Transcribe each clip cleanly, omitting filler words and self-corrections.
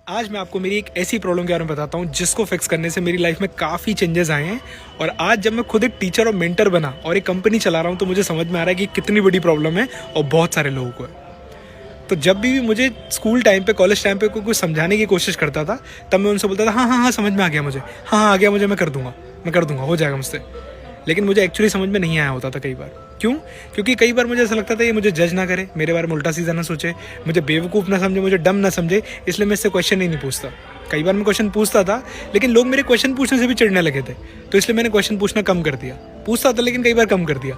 आज मैं आपको मेरी एक ऐसी प्रॉब्लम के बारे में बताता हूँ जिसको फिक्स करने से मेरी लाइफ में काफ़ी चेंजेस आए हैं। और आज जब मैं खुद एक टीचर और मेंटर बना और एक कंपनी चला रहा हूँ तो मुझे समझ में आ रहा है कि कितनी बड़ी प्रॉब्लम है और बहुत सारे लोगों को है। तो जब भी मुझे स्कूल टाइम पे कॉलेज टाइम पे कोई कुछ समझाने की कोशिश करता था तब मैं उनसे बोलता था हाँ समझ में आ गया मुझे, हाँ आ गया मुझे, मैं कर दूंगा हो जाएगा मुझसे। लेकिन मुझे एक्चुअली समझ में नहीं आया होता था कई बार। क्यों? क्योंकि कई बार मुझे ऐसा लगता था ये मुझे जज ना करे, मेरे बारे में उल्टा सीधा ना सोचे, मुझे बेवकूफ़ ना समझे, मुझे डम ना समझे, इसलिए मैं इससे क्वेश्चन ही नहीं पूछता। कई बार मैं क्वेश्चन पूछता था लेकिन लोग मेरे क्वेश्चन पूछने से भी चिढ़ने लगे थे, तो इसलिए मैंने क्वेश्चन पूछना कम कर दिया। पूछता था लेकिन कई बार कम कर दिया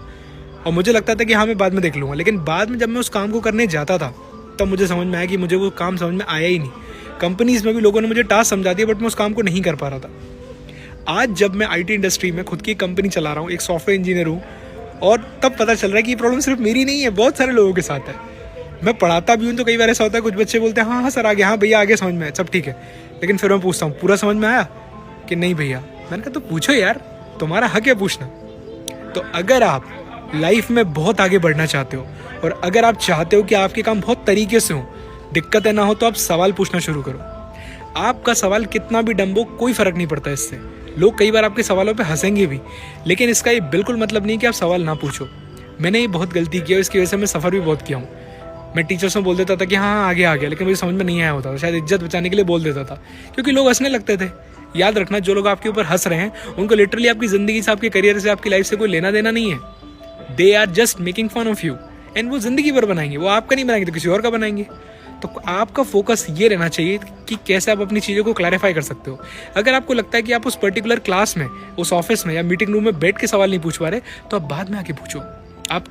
और मुझे लगता था कि हाँ मैं बाद में देख लूँगा। लेकिन बाद में जब मैं उस काम को करने जाता था तब मुझे समझ में आया कि मुझे वो काम समझ में आया ही नहीं। कंपनीज़ में भी लोगों ने मुझे टास्क समझा दिया बट मैं उस काम को नहीं कर पा रहा था। आज जब मैं आईटी इंडस्ट्री में खुद की कंपनी चला रहा हूँ, एक सॉफ्टवेयर इंजीनियर हूँ, और तब पता चल रहा है कि ये प्रॉब्लम सिर्फ मेरी नहीं है, बहुत सारे लोगों के साथ है। मैं पढ़ाता भी हूँ तो कई बार ऐसा होता है, कुछ बच्चे बोलते हैं हाँ सर आ गया, हाँ भैया आगे समझ में आया, सब ठीक है। लेकिन फिर मैं पूछता हूँ पूरा समझ में आया कि नहीं भैया। मैंने कहा तो पूछो यार, तुम्हारा हक है पूछना। तो अगर आप लाइफ में बहुत आगे बढ़ना चाहते हो और अगर आप चाहते हो कि आपके काम बहुत तरीके से हों, दिक्कतें ना हो, तो आप सवाल पूछना शुरू करो। आपका सवाल कितना भी डम हो कोई फ़र्क नहीं पड़ता इससे। लोग कई बार आपके सवालों पे हंसेंगे भी, लेकिन इसका ये बिल्कुल मतलब नहीं कि आप सवाल ना पूछो। मैंने ये बहुत गलती की है, इसकी वजह से मैं सफ़र भी बहुत किया हूँ। मैं टीचर्स में बोल देता था कि हाँ आगे आ गया, लेकिन मुझे समझ में नहीं आया होता था। शायद इज्जत बचाने के लिए बोल देता था क्योंकि लोग हंसने लगते थे। याद रखना, जो लोग आपके ऊपर हंस रहे हैं उनको लिटरली आपकी ज़िंदगी से, आपके करियर से, आपकी लाइफ से कोई लेना देना नहीं है। They are just making fun of you and वो ज़िंदगी भर बनाएंगे, वो आपका नहीं बनाएंगे तो किसी और का बनाएंगे। तो आपका फोकस ये रहना चाहिए कि कैसे आप अपनी चीज़ों को क्लैरिफाई कर सकते हो। अगर आपको लगता है कि आप उस पर्टिकुलर क्लास में, उस ऑफिस में या मीटिंग रूम में बैठ के सवाल नहीं पूछ पा रहे तो आप बाद में आके पूछो। आप